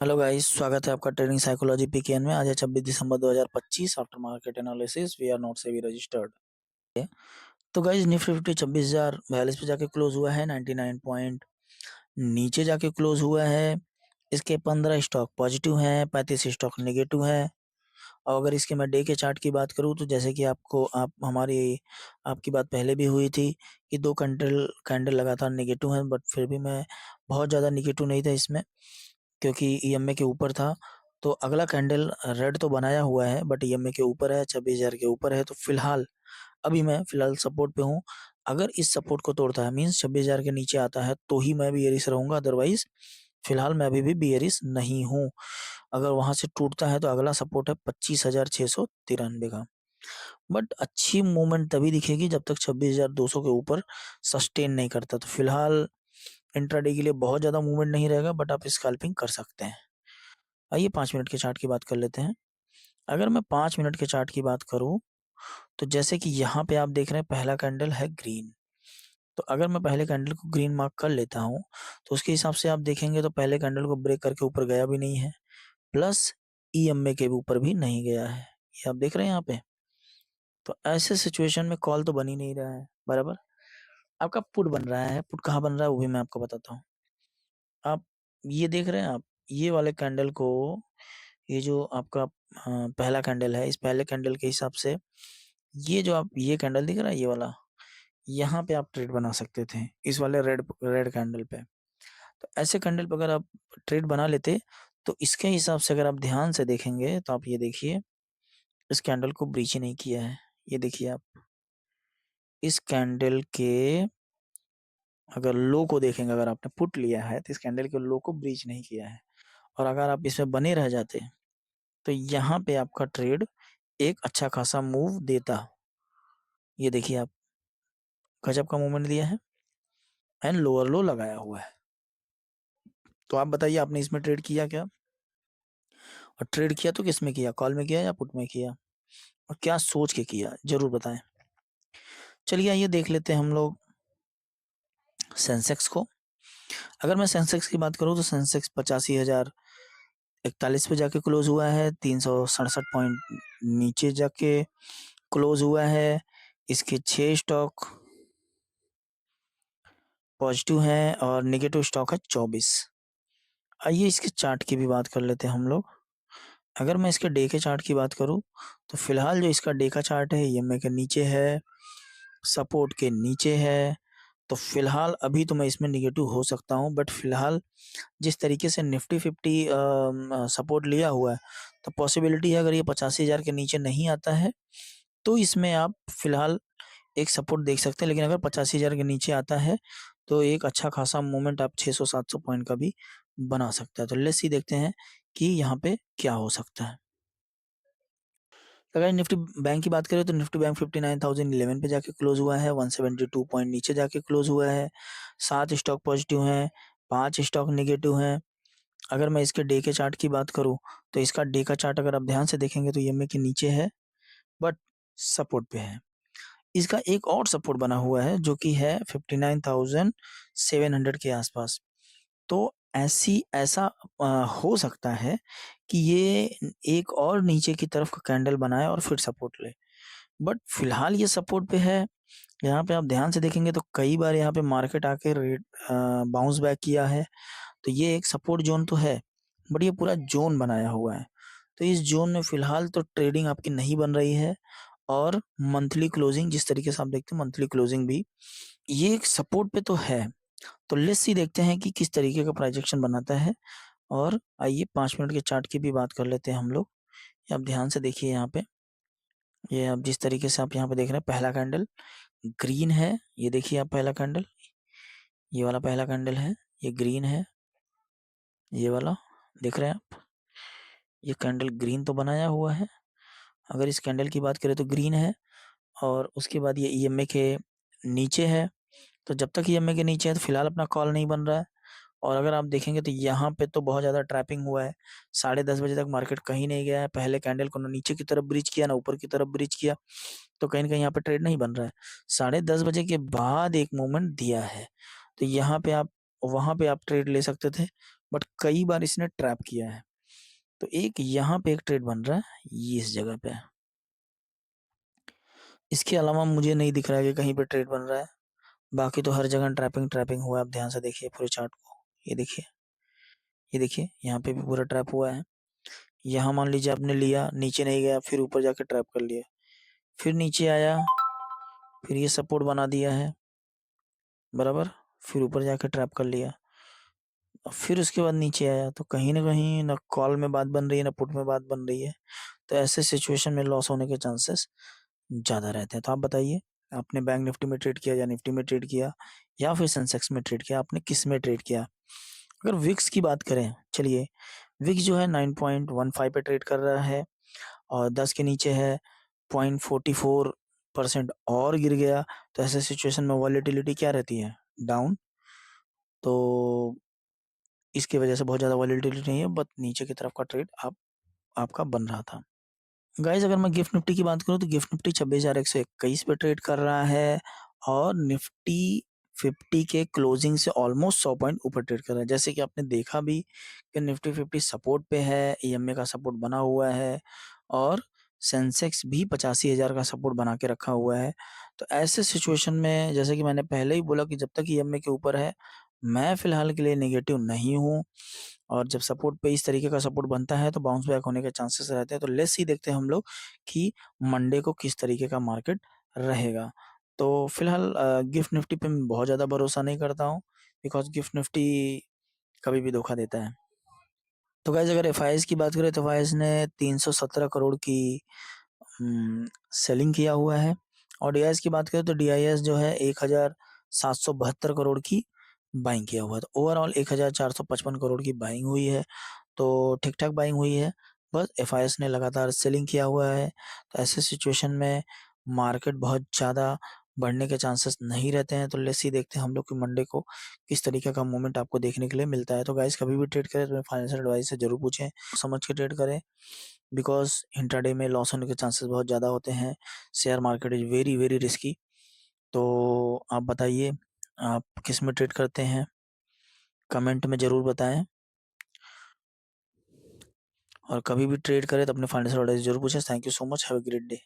Hello guys, स्वागत है आपका ट्रेडिंग साइकोलॉजी पीकेएन में। आज है 26 दिसंबर 2025। After market analysis we are not SEBI registered. तो गाइस, निफ्टी 50 26,042 पे जाके क्लोज हुआ है। 99 पॉइंट नीचे जाके क्लोज हुआ है। इसके 15 स्टॉक पॉजिटिव हैं, 35 स्टॉक नेगेटिव हैं। और अगर इसके मैं डे के चार्ट की बात करूं तो जैसे कि आपकी बात पहले भी हुई थी कि दो कैंडल कैंडल लगातार नेगेटिव हैं, बट फिर भी मैं बहुत ज़्यादा नेगेटिव नहीं था इसमें, क्योंकि ईएमए के ऊपर था। तो अगला कैंडल रेड तो बनाया हुआ है, बट ईएमए के ऊपर है, 26,000 के ऊपर है। तो मैं फिलहाल सपोर्ट पे हूँ। अगर इस सपोर्ट को तोड़ता है, मीन्स 26,000 के नीचे आता है, तो ही मैं बियरिश रहूंगा। अदरवाइज फिलहाल मैं अभी भी बियरिश नहीं हूँ। अगर वहां से टूटता है तो अगला सपोर्ट है 25,693 का। बट अच्छी मूवमेंट तभी दिखेगी जब तक 26,200 के ऊपर सस्टेन नहीं करता। तो फिलहाल इंट्राडे के लिए बहुत ज्यादा मूवमेंट नहीं रहेगा, बट आप स्कैल्पिंग कर सकते हैं। आइए 5 मिनट के चार्ट की बात कर लेते हैं। अगर मैं 5 मिनट के चार्ट की बात करूं तो जैसे कि यहाँ पे आप देख रहे हैं, पहला कैंडल है ग्रीन। तो अगर मैं पहले कैंडल को ग्रीन मार्क कर लेता हूं तो उसके हिसाब से आप देखेंगे तो पहले कैंडल को ब्रेक करके ऊपर गया भी नहीं है, प्लस ईएमए के ऊपर भी नहीं गया है। ये आप देख रहे हैं यहाँ पे। तो ऐसे सिचुएशन में कॉल तो बन ही नहीं रहा है बराबर। आपका पुट बन रहा है। पुट कहाँ बन रहा है वो भी मैं आपको बताता हूँ। आप ये देख रहे हैं, आप ये वाले कैंडल को, ये जो आपका पहला कैंडल है, इस पहले कैंडल के हिसाब से ये जो आप ये कैंडल दिख रहा है, ये वाला, यहाँ पे आप ट्रेड बना सकते थे इस वाले रेड रेड कैंडल पे। तो ऐसे कैंडल पे अगर आप ट्रेड बना लेते तो इसके हिसाब से अगर आप ध्यान से देखेंगे तो आप ये देखिए, इस कैंडल को ब्रीच ही नहीं किया है। ये देखिए आप इस कैंडल के अगर लो को देखेंगे, अगर आपने पुट लिया है तो इस कैंडल के लो को ब्रीच नहीं किया है। और अगर आप इसमें बने रह जाते तो यहाँ पे आपका ट्रेड एक अच्छा खासा मूव देता। ये देखिए आप, गजब का मूवमेंट दिया है एंड लोअर लो लगाया हुआ है। तो आप बताइए, आपने इसमें ट्रेड किया क्या? और ट्रेड किया तो किस में किया, कॉल में किया या पुट में किया? और क्या सोच के किया, जरूर बताएं। चलिए आइए देख लेते हैं हम लोग सेंसेक्स को। अगर मैं सेंसेक्स की बात करूं तो सेंसेक्स 85,041 पे जाके क्लोज हुआ है। 367 पॉइंट नीचे जाके क्लोज हुआ है। इसके 6 स्टॉक पॉजिटिव हैं और नेगेटिव स्टॉक है 24। आइए इसके चार्ट की भी बात कर लेते हैं हम लोग। अगर मैं इसके डे के चार्ट की बात करूं तो फिलहाल जो इसका डे का चार्ट है, ईएमए के नीचे है, सपोर्ट के नीचे है। तो फिलहाल अभी तो मैं इसमें निगेटिव हो सकता हूं, बट फिलहाल जिस तरीके से निफ्टी 50 सपोर्ट लिया हुआ है, तो पॉसिबिलिटी है अगर ये 85,000 के नीचे नहीं आता है तो इसमें आप फिलहाल एक सपोर्ट देख सकते हैं। लेकिन अगर 85,000 के नीचे आता है तो एक अच्छा खासा मूवमेंट आप 600-700 पॉइंट का भी बना सकता है। तो लेट्स सी, देखते हैं कि यहाँ पे क्या हो सकता है। अगर निफ्टी बैंक की बात करें तो निफ्टी बैंक 59,011 पे जाके क्लोज हुआ है। 172 पॉइंट नीचे जाके क्लोज हुआ है। 7 स्टॉक पॉजिटिव हैं, 5 स्टॉक नेगेटिव हैं। अगर मैं इसके डे के चार्ट की बात करूं तो इसका डे का चार्ट अगर आप ध्यान से देखेंगे तो ईएमए के नीचे है, बट सपोर्ट पे है। इसका एक और सपोर्ट बना हुआ है जो कि है 59,700 के आसपास। तो ऐसा हो सकता है कि ये एक और नीचे की तरफ का कैंडल बनाए और फिर सपोर्ट ले। बट फिलहाल ये सपोर्ट पे है। यहाँ पे आप ध्यान से देखेंगे तो कई बार यहाँ पे मार्केट आके रेट बाउंस बैक किया है। तो ये एक सपोर्ट जोन तो है, बट ये पूरा जोन बनाया हुआ है। तो इस जोन में फिलहाल तो ट्रेडिंग आपकी नहीं बन रही है। और मंथली क्लोजिंग जिस तरीके से आप देखते हैं, मंथली क्लोजिंग भी ये एक सपोर्ट पे तो है। तो लेट्स सी, देखते हैं कि किस तरीके का प्रोजेक्शन बनाता है। और आइए 5 मिनट के चार्ट की भी बात कर लेते हैं हम लोग। ये आप ध्यान से देखिए यहाँ पे, ये आप जिस तरीके से आप यहाँ पे देख रहे हैं, पहला कैंडल ग्रीन है। ये देखिए आप, पहला कैंडल, ये वाला पहला कैंडल है, ये ग्रीन है। ये वाला देख रहे हैं आप, ये कैंडल ग्रीन तो बनाया हुआ है। अगर इस कैंडल की बात करें तो ग्रीन है। और उसके बाद ये ईएमए के नीचे है। तो जब तक ईएमए के नीचे है तो फिलहाल अपना कॉल नहीं बन रहा है। और अगर आप देखेंगे तो यहाँ पे तो बहुत ज्यादा ट्रैपिंग हुआ है। 10:30 बजे तक मार्केट कहीं नहीं गया है। पहले कैंडल को ना नीचे की तरफ ब्रिज किया ना ऊपर की तरफ ब्रिज किया। तो कहीं ना कहीं यहाँ पे ट्रेड नहीं बन रहा है। 10:30 बजे के बाद एक मूवमेंट दिया है। तो यहाँ पे आप, वहां पे आप ट्रेड ले सकते थे, बट कई बार इसने ट्रैप किया है। तो एक यहाँ पे एक ट्रेड बन रहा है, ये इस जगह पे। इसके अलावा मुझे नहीं दिख रहा है कि कहीं पे ट्रेड बन रहा है। बाकी तो हर जगह ट्रैपिंग हुआ है। आप ध्यान से देखिए पूरे चार्ट को, ये देखिए यहाँ पे भी पूरा ट्रैप हुआ है। यहाँ मान लीजिए आपने लिया, नीचे नहीं गया, फिर ऊपर जाके ट्रैप कर लिया, फिर नीचे आया, फिर ये सपोर्ट बना दिया है बराबर, फिर ऊपर जाके ट्रैप कर लिया, और फिर उसके बाद नीचे आया। तो कहीं ना कहीं ना कॉल में बात बन रही है ना पुट में बात बन रही है। तो ऐसे सिचुएशन में लॉस होने के चांसेस ज्यादा रहते हैं। तो आप बताइए, आपने बैंक निफ्टी में ट्रेड किया या निफ्टी में ट्रेड किया या फिर सेंसेक्स में ट्रेड किया, आपने किस में ट्रेड किया? अगर विक्स की बात करें, चलिए, विक्स जो है 9.15 पे ट्रेड कर रहा है और 10 के नीचे है, 0.44% और गिर गया। तो ऐसे सिचुएशन में वॉलेटिलिटी क्या रहती है? डाउन। तो इसकी वजह से बहुत ज़्यादा वॉलेटिलिटी नहीं है, बट नीचे की तरफ का ट्रेड आपका बन रहा था। गाइस अगर मैं गिफ्ट निफ्टी की बात करूं तो गिफ्ट निफ्टी 26,121 पे ट्रेड कर रहा है और निफ्टी 50 के क्लोजिंग से ऑलमोस्ट 100 पॉइंट ऊपर ट्रेड कर रहा है। जैसे कि आपने देखा भी कि निफ्टी 50 सपोर्ट पे है, ईएमए का सपोर्ट बना हुआ है और सेंसेक्स भी 85,000 का सपोर्ट बना के रखा हुआ है। तो ऐसे सिचुएशन में जैसे कि मैंने पहले ही बोला कि जब तक ईएमए के ऊपर है, मैं फिलहाल के लिए नेगेटिव नहीं हूँ। और जब सपोर्ट पे इस तरीके का सपोर्ट बनता है तो बाउंस बैक होने के चांसेस रहते हैं। तो लेट्स सी, देखते हैं हम लोग कि मंडे को किस तरीके का मार्केट रहेगा। तो फिलहाल गिफ्ट निफ्टी पे मैं बहुत ज़्यादा भरोसा नहीं करता हूँ, बिकॉज गिफ्ट निफ्टी कभी भी धोखा देता है। तो गाइस अगर एफआईएस की बात करें तो एफआईएस ने 317 करोड़ की सेलिंग किया हुआ है और डीआईएस की बात करें तो डीआईएस जो है 1,772 करोड़ की बाइंग किया हुआ है। तो ओवरऑल 1,455 करोड़ की बाइंग हुई है। तो ठीक ठाक बाइंग हुई है, बस एफआईएस ने लगातार सेलिंग किया हुआ है। तो ऐसे सिचुएशन में मार्केट बहुत ज़्यादा बढ़ने के चांसेस नहीं रहते हैं। तो लेट्स सी, देखते हैं हम लोग कि मंडे को किस तरीके का मूवमेंट आपको देखने के लिए मिलता है। तो गाइस कभी भी ट्रेड करें तो फाइनेंशियल एडवाइस से जरूर पूछें, समझ के ट्रेड करें, बिकॉज इंट्राडे में लॉस होने के चांसेस बहुत ज़्यादा होते हैं। Share market is very very risky. तो आप बताइए, आप किस में ट्रेड करते हैं? कमेंट में ज़रूर बताएं और कभी भी ट्रेड करें तो अपने फाइनेंशियल एडवाइस जरूर पूछें। Thank you so much, have a great day.